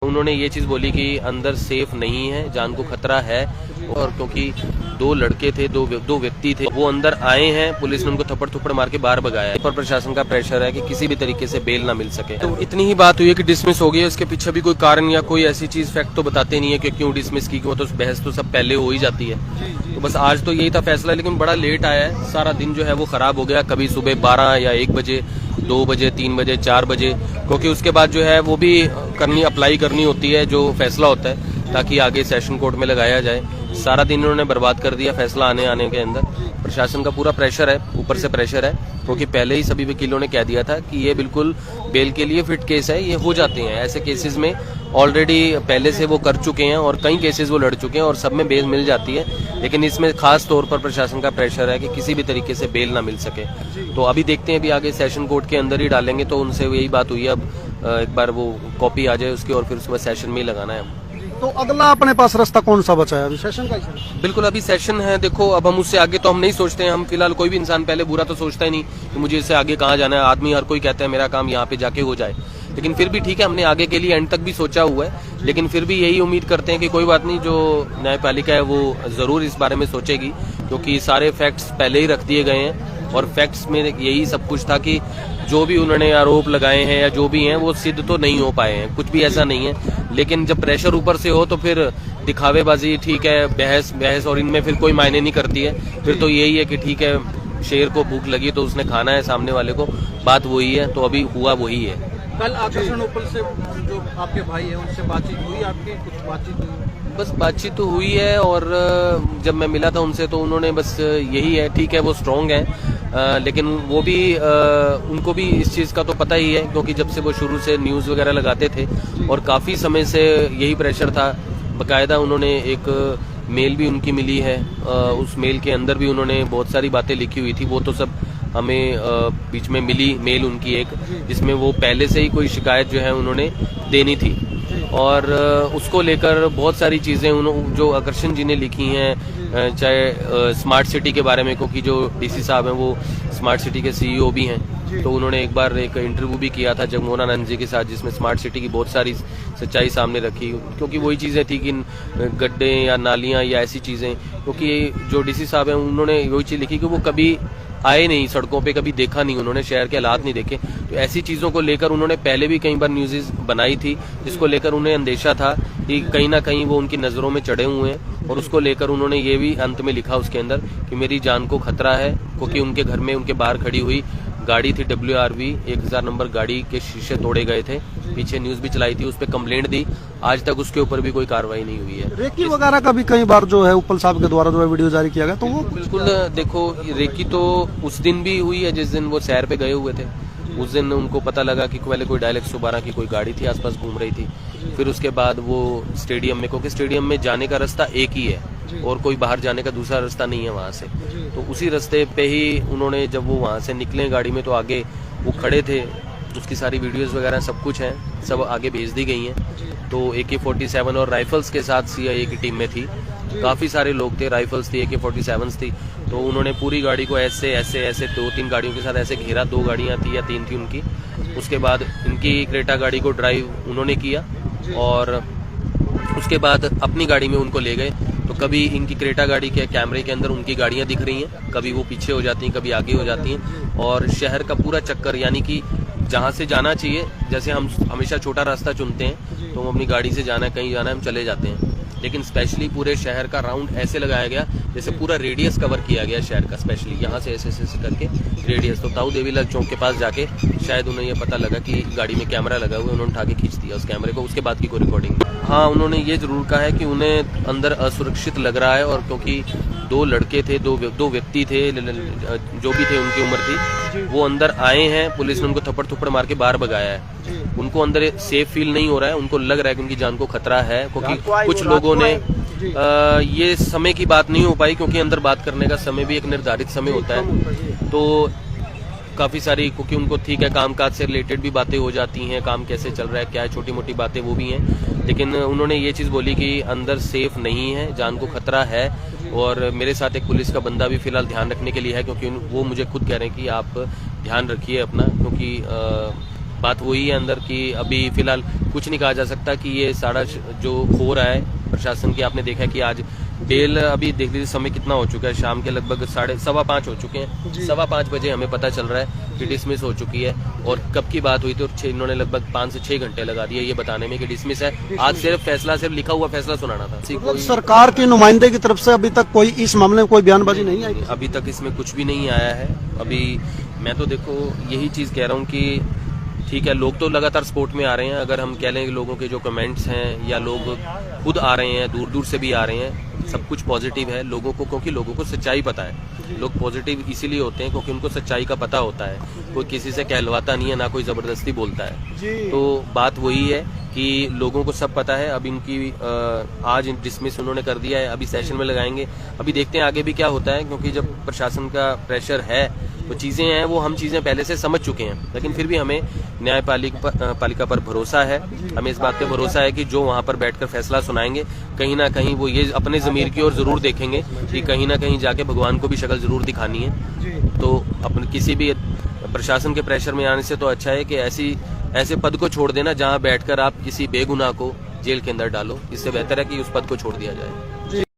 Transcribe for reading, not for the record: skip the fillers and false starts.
उन्होंने ये चीज बोली कि अंदर सेफ नहीं है, जान को खतरा है। और क्योंकि दो लड़के थे, दो व्यक्ति थे, वो अंदर आए हैं, पुलिस ने उनको थप्पड़ थप्पड़ मार के बाहर भगाया। पर प्रशासन का प्रेशर है कि किसी भी तरीके से बेल ना मिल सके। तो इतनी ही बात हुई है कि डिसमिस हो गई है। इसके पीछे भी कोई कारण या कोई ऐसी चीज फैक्ट तो बताते नहीं है कि क्यों डिसमिस की। वो तो बहस तो सब पहले हो ही जाती है। तो बस आज तो यही था फैसला, लेकिन बड़ा लेट आया है। सारा दिन जो है वो खराब हो गया। कभी सुबह 12 या 1 बजे, 2 बजे, 3 बजे, 4 बजे, क्योंकि उसके बाद जो है वो भी अप्लाई करनी होती है जो फैसला होता है, ताकि आगे सेशन कोर्ट में लगाया जाए। सारा दिन इन्होंने बर्बाद कर दिया फैसला आने के अंदर। प्रशासन का पूरा प्रेशर है, ऊपर से प्रेशर है, क्योंकि पहले ही सभी वकीलों ने कह दिया था कि ये बिल्कुल बेल के लिए फिट केस है। ये हो जाते हैं ऐसे केसेस में, ऑलरेडी पहले से वो कर चुके हैं और कई केसेस वो लड़ चुके हैं और सब में बेल मिल जाती है। लेकिन इसमें खास तौर पर प्रशासन का प्रेशर है कि किसी भी तरीके से बेल ना मिल सके। तो अभी देखते हैं, अभी आगे सेशन कोर्ट के अंदर ही डालेंगे। तो उनसे यही बात हुई है, अब एक बार वो कॉपी आ जाए उसकी और फिर उसके बाद सेशन में ही लगाना है। तो अगला अपने पास रास्ता कौन सा बचा है अभी? सेशन का ही। बिल्कुल, अभी सेशन है। देखो, अब हम उससे आगे तो हम नहीं सोचते हैं। हम फिलहाल कोई भी इंसान पहले बुरा तो सोचता ही नहीं कि मुझे इससे आगे कहाँ जाना है। आदमी हर कोई कहता है मेरा काम यहाँ पे जाके हो जाए, लेकिन फिर भी ठीक है, हमने आगे के लिए एंड तक भी सोचा हुआ है। लेकिन फिर भी यही उम्मीद करते हैं कि कोई बात नहीं, जो न्यायपालिका है वो जरूर इस बारे में सोचेगी, क्योंकि सारे फैक्ट्स पहले ही रख दिए गए हैं। और फैक्ट्स में यही सब कुछ था कि जो भी उन्होंने आरोप लगाए हैं या जो भी हैं वो सिद्ध तो नहीं हो पाए हैं, कुछ भी ऐसा नहीं है। लेकिन जब प्रेशर ऊपर से हो तो फिर दिखावेबाजी, ठीक है, बहस और इनमें फिर कोई मायने नहीं करती है। फिर तो यही है कि ठीक है, शेर को भूख लगी तो उसने खाना है सामने वाले को, बात वही है। तो अभी हुआ वही है। कल आकर्षण उपल से जो आपके भाई है उनसे बातचीत हुई आपकी? कुछ बातचीत हुई? बस बातचीत तो हुई है, और जब मैं मिला था उनसे तो उन्होंने बस यही है, ठीक है वो स्ट्रांग है, लेकिन वो भी उनको भी इस चीज़ का तो पता ही है, क्योंकि जब से वो शुरू से न्यूज़ वगैरह लगाते थे और काफ़ी समय से यही प्रेशर था। बाकायदा उन्होंने एक मेल भी उनकी मिली है, उस मेल के अंदर भी उन्होंने बहुत सारी बातें लिखी हुई थी। वो तो सब हमें बीच में मिली मेल उनकी एक, जिसमें वो पहले से ही कोई शिकायत जो है उन्होंने देनी थी, और उसको लेकर बहुत सारी चीज़ें जो आकर्षण जी ने लिखी हैं, चाहे स्मार्ट सिटी के बारे में, क्योंकि जो डीसी साहब हैं वो स्मार्ट सिटी के सीईओ भी हैं। तो उन्होंने एक बार एक इंटरव्यू भी किया था जगमोहन जी के साथ, जिसमें स्मार्ट सिटी की बहुत सारी सच्चाई सामने रखी, क्योंकि वही चीज़ें थी कि गड्ढे या नालियाँ या ऐसी चीज़ें, क्योंकि जो डीसी साहब हैं उन्होंने वही चीज़ लिखी कि वो कभी आए नहीं सड़कों पे, कभी देखा नहीं उन्होंने, शहर के हालात नहीं देखे। तो ऐसी चीज़ों को लेकर उन्होंने पहले भी कई बार न्यूज़ बनाई थी, जिसको लेकर उन्हें अंदेशा था कि कहीं ना कहीं वो उनकी नज़रों में चढ़े हुए हैं। और उसको लेकर उन्होंने ये भी अंत में लिखा उसके अंदर कि मेरी जान को खतरा है, क्योंकि उनके घर में उनके बाहर खड़ी हुई गाड़ी थी, WRV 1000 नंबर गाड़ी के शीशे तोड़े गए थे। पीछे न्यूज़ भी चलाई थी, उस पर कंप्लेंट दी, आज तक उसके ऊपर भी कोई कार्रवाई नहीं हुई है। रेकी वगैरह का भी कई बार जो है उपल साहब के द्वारा जो है वीडियो जारी किया गया, तो वो बिल्कुल देखो, रेकी तो उस दिन भी हुई है जिस दिन वो सैर पे गए हुए थे। उस दिन उनको पता लगा कि पहले कोई डायलेक्ट 112 की कोई गाड़ी थी आसपास घूम रही थी। फिर उसके बाद वो स्टेडियम में, क्योंकि स्टेडियम में जाने का रास्ता एक ही है और कोई बाहर जाने का दूसरा रास्ता नहीं है वहाँ से, तो उसी रास्ते पे ही उन्होंने, जब वो वहाँ से निकले गाड़ी में, तो आगे वो खड़े थे, उसकी सारी वीडियोस वगैरह सब कुछ हैं, सब आगे भेज दी गई हैं। तो AK-47 और राइफल्स के साथ CIA की टीम में थी, काफ़ी सारे लोग थे, राइफल्स थी, AK-47 थी। तो उन्होंने पूरी गाड़ी को ऐसे 2-3 गाड़ियों के साथ ऐसे घेरा, 2 गाड़ियाँ थी या 3 थी उनकी। उसके बाद इनकी क्रेटा गाड़ी को ड्राइव उन्होंने किया और उसके बाद अपनी गाड़ी में उनको ले गए। तो कभी इनकी क्रेटा गाड़ी के कैमरे के अंदर उनकी गाड़ियां दिख रही हैं, कभी वो पीछे हो जाती हैं, कभी आगे हो जाती हैं, और शहर का पूरा चक्कर, यानी कि जहां से जाना चाहिए, जैसे हम हमेशा छोटा रास्ता चुनते हैं, तो हम अपनी गाड़ी से जाना है, कहीं जाना है, हम चले जाते हैं, लेकिन स्पेशली पूरे शहर का राउंड ऐसे लगाया गया जैसे पूरा रेडियस कवर किया गया शहर का, स्पेशली यहाँ से ऐसे करके रेडियस। तो ताऊ देवी लग चौक के पास जाके शायद उन्हें ये पता लगा कि गाड़ी में कैमरा लगा हुआ है, उन्होंने उठा के खींच दिया उस कैमरे को, उसके बाद की कोई रिकॉर्डिंग। हाँ, उन्होंने ये जरूर कहा है कि उन्हें अंदर असुरक्षित लग रहा है, और क्योंकि 2 लड़के थे, दो व्यक्ति थे, जो भी थे उनकी उम्र थी, वो अंदर आए हैं, पुलिस ने उनको थप्पड़ थप्पड़ मार के बाहर भगाया है। उनको अंदर सेफ फील नहीं हो रहा है, उनको लग रहा है कि उनकी जान को खतरा है, क्योंकि कुछ लोगों ने ये समय की बात नहीं हो पाई, क्योंकि अंदर बात करने का समय भी एक निर्धारित समय होता है। तो काफ़ी सारी, क्योंकि उनको ठीक है कामकाज से रिलेटेड भी बातें हो जाती हैं, काम कैसे चल रहा है, क्या है, छोटी मोटी बातें वो भी हैं, लेकिन उन्होंने ये चीज़ बोली कि अंदर सेफ नहीं है, जान को खतरा है। और मेरे साथ एक पुलिस का बंदा भी फिलहाल ध्यान रखने के लिए है, क्योंकि वो मुझे खुद कह रहे हैं कि आप ध्यान रखिए अपना, क्योंकि बात वही है अंदर की अभी फिलहाल कुछ नहीं कहा जा सकता कि ये सारा जो हो रहा है प्रशासन की। आपने देखा कि आज बेल अभी देख लीजिए समय कितना हो चुका है, शाम के लगभग 5:15 हो चुके हैं। 5:15 बजे हमें पता चल रहा है कि डिसमिस हो चुकी है। और कब की बात हुई थी और इन्होंने लगभग 5 से 6 घंटे लगा दिए ये बताने में कि डिसमिस है। आज सिर्फ लिखा हुआ फैसला सुनाना था। मतलब सरकार के नुमाइंदे की तरफ से अभी तक कोई इस मामले में कोई बयानबाजी नहीं आई? अभी तक इसमें कुछ भी नहीं आया है। अभी मैं तो देखो यही चीज कह रहा हूँ कि ठीक है, लोग तो लगातार सपोर्ट में आ रहे हैं। अगर हम कह लें कि लोगों के जो कमेंट्स हैं या लोग खुद आ रहे हैं, दूर दूर से भी आ रहे हैं, सब कुछ पॉजिटिव है लोगों को, क्योंकि लोगों को सच्चाई पता है। लोग पॉजिटिव इसीलिए होते हैं क्योंकि उनको सच्चाई का पता होता है। कोई किसी से कहलवाता नहीं है, ना कोई जबरदस्ती बोलता है। तो बात वही है कि लोगों को सब पता है। अब इनकी आज डिसमिस उन्होंने कर दिया है, अभी सेशन में लगाएंगे। अभी देखते हैं आगे भी क्या होता है, क्योंकि जब प्रशासन का प्रेशर है वो चीजें हैं, वो हम चीजें पहले से समझ चुके हैं। लेकिन फिर भी हमें न्यायपालिका पर भरोसा है। हमें इस बात पे भरोसा है कि जो वहां पर बैठकर फैसला सुनाएंगे, कहीं ना कहीं वो ये अपने जमीर की ओर जरूर देखेंगे कि कहीं ना कहीं जाके भगवान को भी शक्ल जरूर दिखानी है। तो अपने किसी भी प्रशासन के प्रेशर में आने से तो अच्छा है कि ऐसे पद को छोड़ देना जहां बैठकर आप किसी बेगुनाह को जेल के अंदर डालो। इससे बेहतर है कि उस पद को छोड़ दिया जाए।